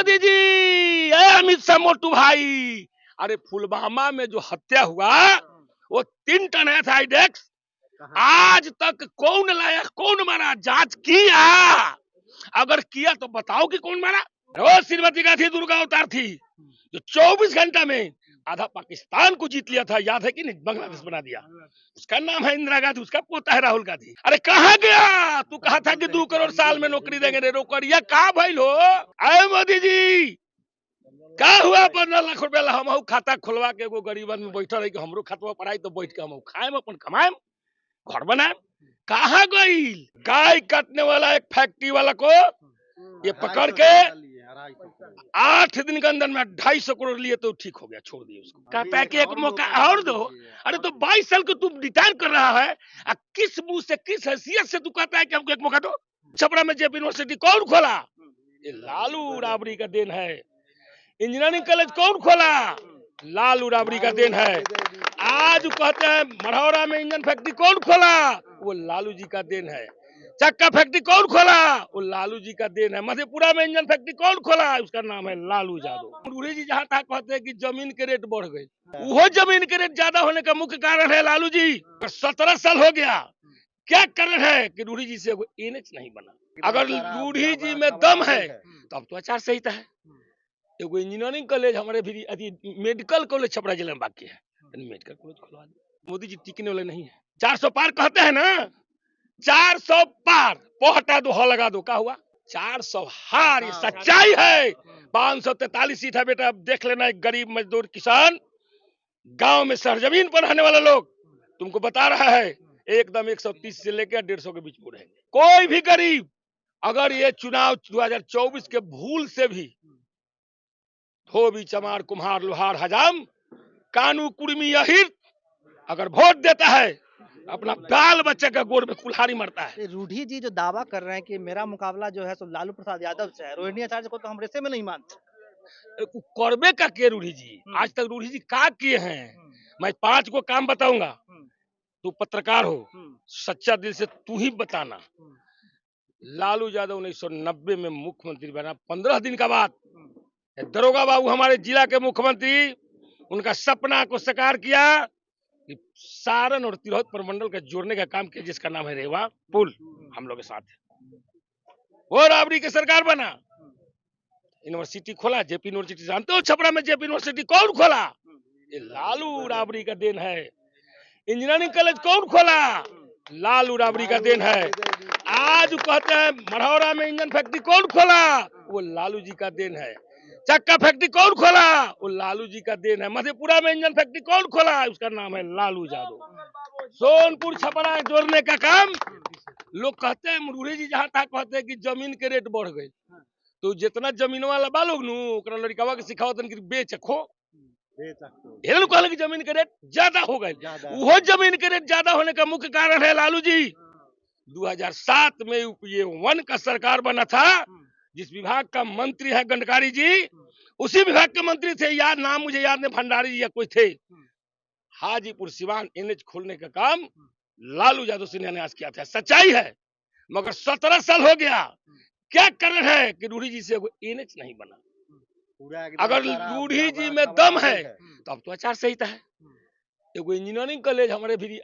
मोदी जी, अमित शाह मोटू भाई, अरे पुलवामा में जो हत्या हुआ वो 3 टन एथाइडेक्स आज तक कौन लाया, कौन मारा, जांच किया? अगर किया तो बताओ कि कौन मारा। वो श्रीमती गांधी दुर्गा अवतार थी जो 24 घंटा में आधा पाकिस्तान को जीत लिया था, याद है कि नहीं? बांग्लादेश बना दिया। उसका नाम है इंदिरा गांधी, उसका पोता है राहुल गांधी। अरे कहाँ गया? तू कहा था कि 2 करोड़ साल में नौकरी देंगे, रे नौकरिया कहाँ भइल हो? अरे मोदी जी, क्या हुआ? 15 लाख रुपया हम खाता खुलवा के एगो गरीबन में बैठा रही कि हमरो खतवा पढ़ाई तो बैठ के हम खाएम, अपन कमाएम, घर बनाएम। कहाँ गई? गाय काटने वाला एक फैक्ट्री वाला को ये पकड़ के 8 दिन के अंदर में 250 करोड़ लिए तो ठीक हो गया, छोड़ दिए उसको। कहता है कि एक मौका और दो। अरे तो 22 साल को तुम रिटायर कर रहा है, किस मुंह से, किस हैसियत से तू कहता है कि हमको एक मौका दो? छपरा में जेपी यूनिवर्सिटी कौन खोला? ये लालू राबड़ी का देन है। इंजीनियरिंग कॉलेज कौन खोला? लालू राबड़ी का देन है। आज कहते हैं मढ़ौरा में इंजन फैक्ट्री कौन खोला? वो लालू जी का देन है। चक्का फैक्ट्री कौन खोला? वो लालू जी का देन है। मधेपुरा में इंजन फैक्ट्री कौन खोला? उसका नाम है लालू यादव। रूढ़ी जी जहाँ तक कहते हैं कि जमीन के रेट बढ़ गए, वो जमीन के रेट ज्यादा होने का मुख्य कारण है लालू जी। 17 साल हो गया, क्या कारण है कि रूढ़ी जी से एनएच नहीं बना। अगर रूढ़ी जी में दम है तो अब तो आचार संहिता है। एगो इंजीनियरिंग कॉलेज हमारे भी, मेडिकल कॉलेज छपरा जिले में बाकी है, मेडिकल कॉलेज खुलवा दे। मोदी जी टिकने वाले नहीं है। 400 पार कहते हैं ना, 400 पार पो हटा दो, ह लगा दो, क्या हुआ? 400 हार, ये सच्चाई है। 543 सीट है बेटा। अब देख लेना, एक गरीब मजदूर किसान गांव में सरजमीन पर रहने वाला लोग तुमको बता रहा है एकदम 130 से लेकर 150 के बीच में रहेंगे। कोई भी गरीब अगर ये चुनाव 2024 के भूल से भी धोबी चमार कुम्हार लोहार हजाम कानू कुर्मी अहिर अगर वोट देता है, अपना बाल बच्चे का गोड़ में कुल्हाड़ी मरता है। रूढ़ी जी जो दावा कर रहे हैं कि मेरा मुकाबला जो है सो लालू प्रसाद यादव से है, रोहिणी आचार्य को तो हम रेसे में नहीं मानते। करबे का के रूढ़ी जी, आज तक रूढ़ी जी क्या किए हैं? मैं 5 को काम बताऊंगा, तू पत्रकार हो, सच्चा दिल से तू ही बताना। लालू यादव 1990 में मुख्यमंत्री बना, 15 दिन का बाद दरोगा बाबू हमारे जिला के मुख्यमंत्री, उनका सपना को साकार किया कि सारण और तिरहुत प्रमंडल का जोड़ने का काम किया, जिसका नाम है रेवा पुल। हम लोग के साथ है। वो राबड़ी की सरकार बना, यूनिवर्सिटी खोला, जेपी यूनिवर्सिटी। जानते हो छपरा में जेपी यूनिवर्सिटी कौन खोला? ये लालू राबड़ी का देन है। इंजीनियरिंग कॉलेज कौन खोला? लालू राबड़ी का देन है। आज कहते हैं मढ़ौरा में इंजन फैक्ट्री कौन खोला? वो लालू जी का देन है। चक्का फैक्ट्री कौन खोला? वो लालू जी का देन है। मधेपुरा में इंजन फैक्ट्री कौन खोला? उसका नाम है लालू यादव। सोनपुर छपरा जोड़ने का काम लोग कहते हैं, रूढ़ी जी जहाँ तक कहते हैं कि जमीन के रेट बढ़ गए, तो जितना जमीन वाला बा लोग नु ओकरा लड़कावा के सिखाओ तन कि बेच खो, ये कहले कि जमीन के रेट ज्यादा हो गए। वो जमीन के रेट ज्यादा होने का मुख्य कारण है लालू जी। 2007 में ये वन का सरकार बना था, जिस विभाग का मंत्री है गडकरी जी, उसी विभाग के मंत्री थे, याद नाम मुझे याद नहीं, भंडारी जी या कोई थे। हाजीपुर सिवान एनएच खोलने का काम लालू यादव सिंह ने आज किया था, सच्चाई है। मगर 17 साल हो गया, क्या कारण है कि रूढ़ी जी से एनएच नहीं बना? अगर रूढ़ी जी में दम है तो अब तो आचार संहिता है। एगो इंजीनियरिंग कॉलेज हमारे भी,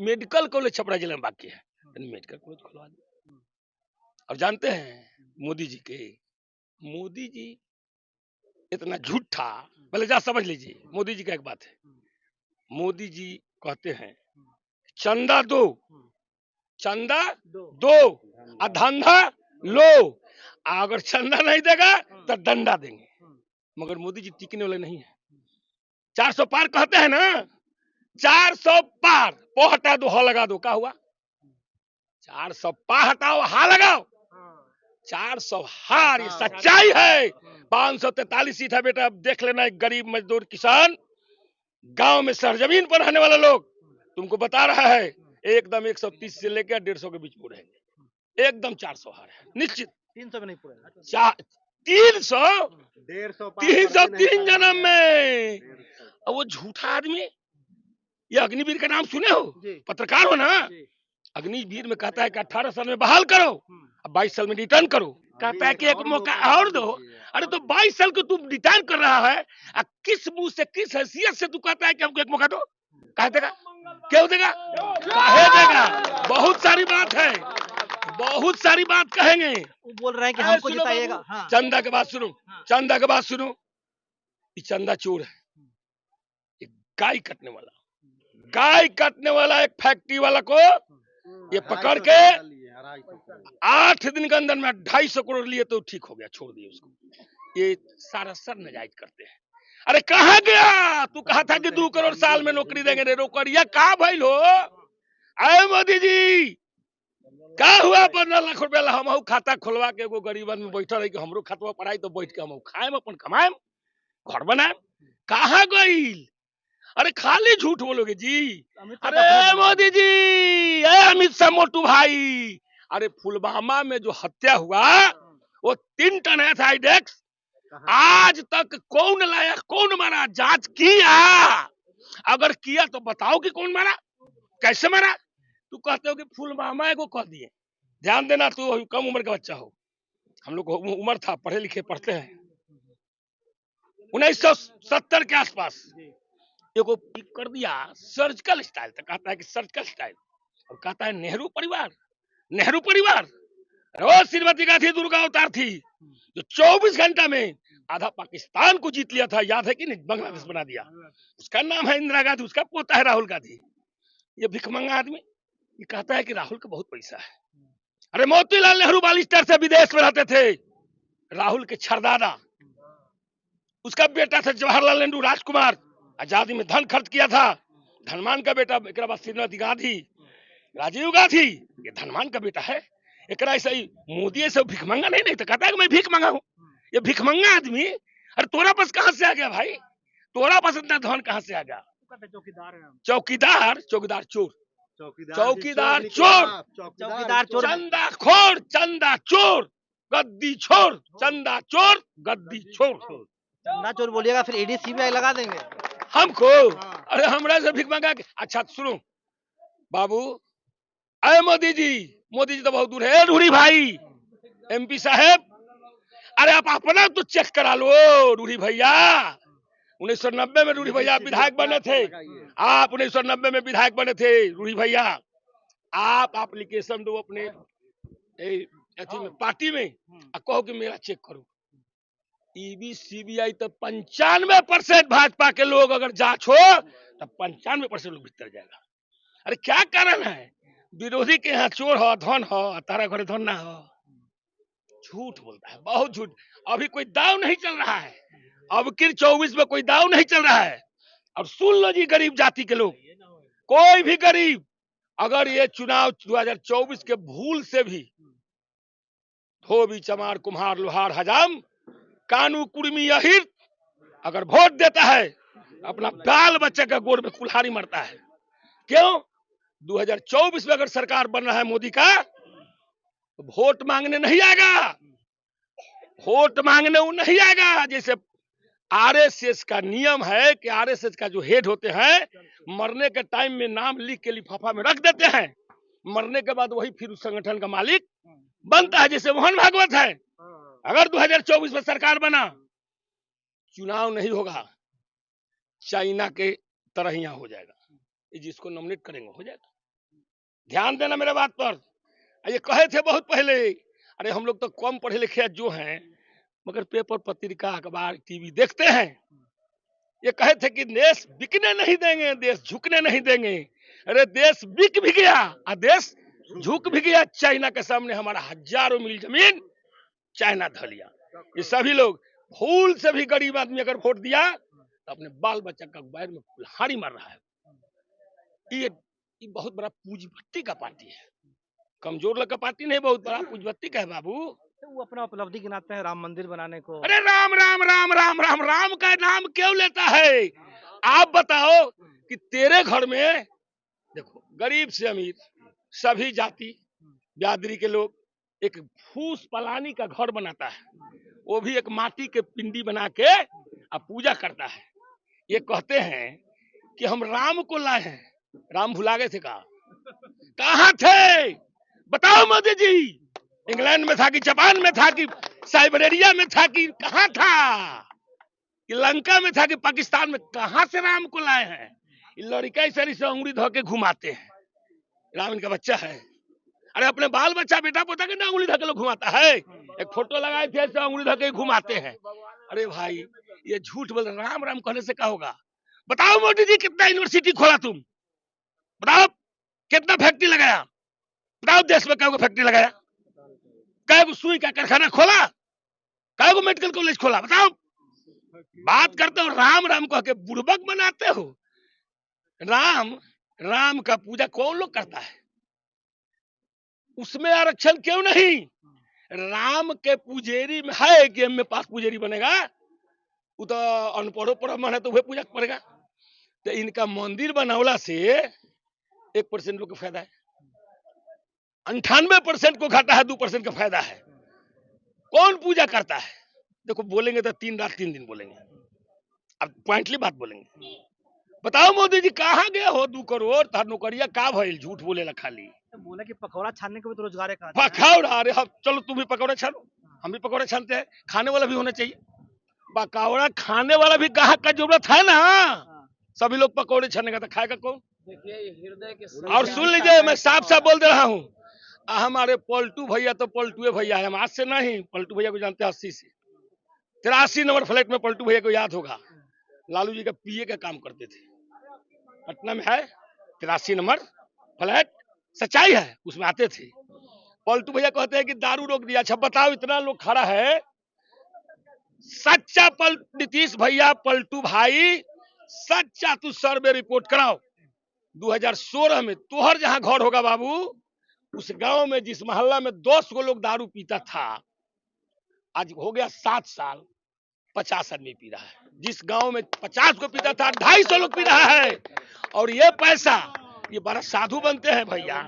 मेडिकल कॉलेज छपरा जिले में बाकी है, मेडिकल कॉलेज खुलवा दे। और जानते हैं मोदी जी के, मोदी जी इतना झूठा, पहले जा समझ लीजिए। मोदी जी का एक बात है, मोदी जी कहते हैं चंदा दो, चंदा दो और धंधा लो, अगर चंदा नहीं देगा तो डंडा देंगे। मगर मोदी जी टिकने वाले नहीं है। 400 पार कहते हैं ना, 400 पार पो हटा दो, ह लगा दो, क्या हुआ? 400 पार हटाओ, हा लगाओ, 400 हार, ये सच्चाई है। 543 सीट है बेटा। अब देख लेना, एक गरीब मजदूर किसान गांव में सरजमीन पर रहने वाला लोग तुमको बता रहा है एकदम 130 से लेकर 150 के बीच में रहेंगे। एकदम 400 हार है निश्चित। 300 में नहीं पूरा, 303 जन्म में। और वो झूठा आदमी, ये अग्निवीर का नाम सुने हो? पत्रकार हो ना? अग्निवीर में कहता है कि 18 साल में बहाल करो, अब 22 साल में रिटर्न करो। कहता है कि एक मौका और दो। अरे तो 22 साल को तू रिटायर कर रहा है, किस मुंह से, किस हैसियत से तू कहता है कि हमको एक मौका दो? कहे देगा? क्यों देगा? काहे देगा? बहुत सारी बात है, बहुत सारी बात कहेंगे। वो बोल रहे हैं कि हमको जिताइएगा। हाँ। चंदा के बात सुनो, हाँ। चंदा के बात सुनो। ये चंदा चोर है, एक गाय काटने वाला, गाय काटने वाला एक फैक्ट्री वाला को ये पकड़ के 8 दिन के अंदर में 250 करोड़ लिए तो ठीक हो गया, छोड़ दिए उसको। ये सारा सर नजायज करते हैं। अरे कहाँ गया? तू कहा था कि 2 करोड़ साल में नौकरी देंगे, रे नौकरिया कहाँ भइल हो? आए मोदी जी, का हुआ? 15 लाख रुपया ला हम खाता खोलवा के एगो गरीबन में बैठल रही कि हमरो खतवा पढ़ाई तो बैठ के हम खाएम, अपन कमाएम, घर बनाएम। कहाँ गइल? अरे खाली झूठ बोलोगे जी। अरे मोदी जी, अमित शाह मोटू भाई, अरे पुलवामा में जो हत्या हुआ वो 3 टन एथाइडेक्स आज तक कौन लाया, कौन मारा? जांच किया? अगर किया तो बताओ कि कौन मारा, कैसे मारा? तू कहते हो कि पुलवामा एगो कह दिए। ध्यान देना, तू कम उम्र का बच्चा हो, हम लोग को उम्र था, पढ़े लिखे पढ़ते हैं। 1970 के आसपास एगो कर दिया सर्जिकल स्टाइल, तो कहता है कि सर्जिकल स्टाइल, और कहता है नेहरू परिवार, नेहरू परिवार। रोज श्रीमती गांधी दुर्गा अवतार थी जो 24 घंटा में आधा पाकिस्तान को जीत लिया था, याद है कि नहीं? बांग्लादेश बना दिया। उसका नाम है इंदिरा गांधी, उसका पोता है राहुल गांधी। ये भिखमंगा आदमी, ये कहता है कि राहुल का बहुत पैसा है। अरे मोतीलाल नेहरू बालिस्टर से विदेश में रहते थे, राहुल के छरदादा, उसका बेटा था जवाहरलाल नेहरू राजकुमार, आजादी में धन खर्च किया था। धनमान का बेटा, एक बाद श्रीमती गांधी, राजीव गांधी, ये धनमान का बेटा है। एक ऐसा ही मोदी से भिखमंगा नहीं तो कहता है कि मैं भीख मांगा हूँ। ये भिखमंगा आदमी। अरे तोरा पास कहाँ से आ गया भाई? तोरा पास इतना धन कहाँ से आ गया? चौकीदार है। चौकीदार, चौकीदार चोर, चौकीदार चोर, चौकीदार चोर, चंदा खोर, चंदा चोर, गद्दी छोर, चंदा चोर, गद्दी छोर। चंदा चोर बोलिएगा फिर ईडी सीबीआई लगा देंगे हमको। अरे हमरा से भीख मांगा के? अच्छा सुनो बाबू, अरे मोदी जी तो बहुत दूर है। रूढ़ी भाई, एमपी साहब, अरे आप अपना तो चेक करा लो। रूढ़ी भैया 1990 में रूढ़ी भैया विधायक बने थे। आप 1990 में विधायक बने थे रूढ़ी भैया। आप एप्लीकेशन दो अपने में पार्टी में, कहो कि मेरा चेक करो। ईडी सीबीआई तो 95% भाजपा के लोग अगर जांच हो तो 95% लोग भीतर जाएगा। अरे क्या कारण है? विरोधी के यहाँ चोर हो, धन हो, तारा घरे धन ना हो। झूठ बोलता है, बहुत झूठ। अभी कोई दाव नहीं चल रहा है, अब की 24 में कोई दाव नहीं चल रहा है। अब सुन लो जी, गरीब जाति के लोग, कोई भी गरीब अगर ये चुनाव 2024 के भूल से भी धोबी, चमार, कुम्हार, लोहार, हजाम, कानू, कुर्मी, अहिर अगर वोट देता है, अपना बाल बच्चे का गोड़ में कुल्हाड़ी मरता है। क्यों? 2024 में अगर सरकार बन रहा है मोदी का, तो वोट मांगने नहीं आएगा, वोट मांगने वो नहीं आएगा। जैसे आरएसएस का नियम है कि आरएसएस का जो हेड होते हैं, मरने के टाइम में नाम लिख के लिफाफा में रख देते हैं, मरने के बाद वही फिर उस संगठन का मालिक बनता है। जैसे मोहन भागवत है, अगर 2024 में सरकार बना, चुनाव नहीं होगा, चाइना के तरह यहाँ हो जाएगा, जिसको नॉमिनेट करेंगे हो जाएगा। ध्यान देना मेरे बात पर। ये कहे थे बहुत पहले, अरे हम लोग तो कम पढ़े लिखे जो हैं, मगर पेपर, पत्रिका, अखबार, टीवी देखते हैं। ये कहे थे कि देश बिकने नहीं देंगे, देश झुकने नहीं देंगे। अरे देश बिक भी गया और देश झुक भी गया। चाइना के सामने हमारा हजारों मील जमीन चाइना धर लिया। ये सभी लोग भूल से भी गरीब आदमी अगर वोट दिया तो अपने बाल बच्चा का बैर में कुल्हाड़ी मार रहा है। ये बहुत बड़ा पूंजीपति का पार्टी है, कमजोर लोग का पार्टी नहीं, बहुत बड़ा पूंजीपति का है बाबू। वो अपना उपलब्धि गिनाते हैं राम मंदिर बनाने को। अरे राम राम राम राम राम राम का नाम क्यों लेता है? आप बताओ कि तेरे घर में देखो, गरीब से अमीर सभी जाति बिरादरी के लोग एक फूस पलानी का घर बनाता है, वो भी एक माटी के पिंडी बना के पूजा करता है। ये कहते हैं कि हम राम को लाए हैं। राम भुला गए थे? कहाँ थे? बताओ मोदी जी, इंग्लैंड में था कि जापान में था कि साइबेरिया में था कि कहाँ था, कि लंका में था कि पाकिस्तान में, कहाँ से राम को लाए हैं? ये लड़का सरी से अंगुली धो के घुमाते हैं। राम इनका बच्चा है। अरे अपने बाल बच्चा बेटा पोता के ना अंगुली धो के लोग घुमाता है। एक फोटो लगाए थे ऐसे अंगुली धो के घुमाते हैं। अरे भाई ये झूठ बोल, राम राम कहने से क्या होगा? बताओ मोदी जी कितना यूनिवर्सिटी खोला तुम, बताओ कितना फैक्ट्री लगाया, बताओ देश में कई फैक्ट्री लगाया, कई सुई का कारखाना खोला, कई मेडिकल कॉलेज खोला, बताओ। बात करते हो राम राम कह के बुड़बक बनाते हो। राम राम का पूजा कौन लोग करता है? उसमें आरक्षण क्यों नहीं? राम के पुजेरी में है कि में पास पुजेरी बनेगा, वो तो अनपढ़ो ब्राह्मण है तो वह पूजा करेगा। तो इनका मंदिर बनावला से 1% लोग को फायदा है, 98% को घाटा है, 2% का फायदा है। कौन पूजा करता है? देखो बोलेंगे तो 3 रात 3 दिन बोलेंगे, अब पॉइंटली बात बोलेंगे। बताओ मोदी जी कहाँ गए हो 2 करोड़ तार नौकरिया का भइल? झूठ बोलेला खाली। बोला कि पकौड़ा छानने को भी तो रोजगार है, कहा पकौड़ा, अरे हम चलो तुम भी पकौड़ा छानो, हम भी पकौड़ा छानते हैं। खाने वाला भी होना चाहिए। पकौड़ा खाने वाला भी ग्राहक का जरूरत है ना। सभी लोग पकौड़े छानेगा तो खाएगा कौन? हृदय के और सुन लीजिए, मैं साफ साफ बोल दे रहा हूँ, हमारे पलटू भैया तो पलटू भैया है, हम आज से नहीं। पलटू भैया को जानते हैं 80 से 83 नंबर फ्लैट में पलटू भैया को याद होगा, लालू जी का पीए का काम करते थे। पटना में है 83 नंबर फ्लैट, सच्चाई है, उसमें आते थे। पलटू भैया कहते हैं कि दारू रोक दिया। अच्छा बताओ, इतना लोग खड़ा है, सच्चा नीतीश भैया, पलटू भाई सच्चा, तू सर्वे रिपोर्ट कराओ 2016 में तोहर जहां घर होगा बाबू, उस गांव में जिस मोहल्ला में 10 को लोग दारू पीता था, आज हो गया 7 साल 50 आदमी पी रहा है। जिस गांव में 50 को पीता था 250 लोग पी रहा है। और ये पैसा, ये बड़ा साधु बनते हैं भैया,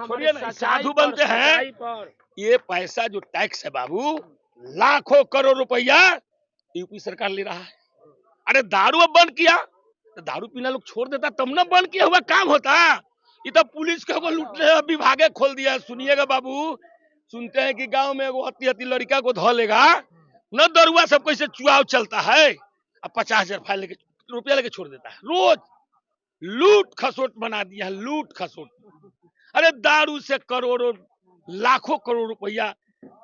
छोड़िए ना, साधु बनते हैं। ये पैसा जो टैक्स है बाबू, लाखों करोड़ रुपया यूपी सरकार ले रहा है। अरे दारू अब बंद किया तो दारू पीना लोग छोड़ देता तब ना बंद किया हुआ काम होता। ये तो पुलिस को लूटने विभागे खोल दिया। सुनिएगा बाबू, सुनते हैं कि गांव में एगो हत्ती लड़का को धो लेगा न, दरुआ सब कैसे चुनाव चलता है, अब 50,000 फाइल लेके रुपया लेके छोड़ देता है। रोज लूट खसोट बना दिया है, लूट खसोट। अरे दारू से करोड़ों लाखों करोड़ रुपया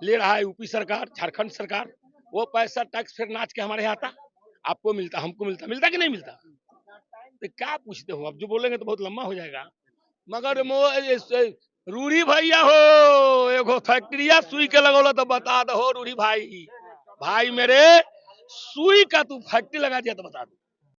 ले रहा है यूपी सरकार, झारखंड सरकार। वो पैसा टैक्स फिर नाच के हमारे यहाँ आता, आपको मिलता, हमको मिलता, मिलता कि नहीं मिलता? तो क्या पूछते हो? अब जो बोलेंगे तो बहुत लंबा हो जाएगा। मगर रूढ़ी भैया हो, एगो फैक्ट्रिया सुई के लगौला तो बता दो रूढ़ी भाई, भाई मेरे सुई का तू फैक्ट्री लगा दिया तो बता दो।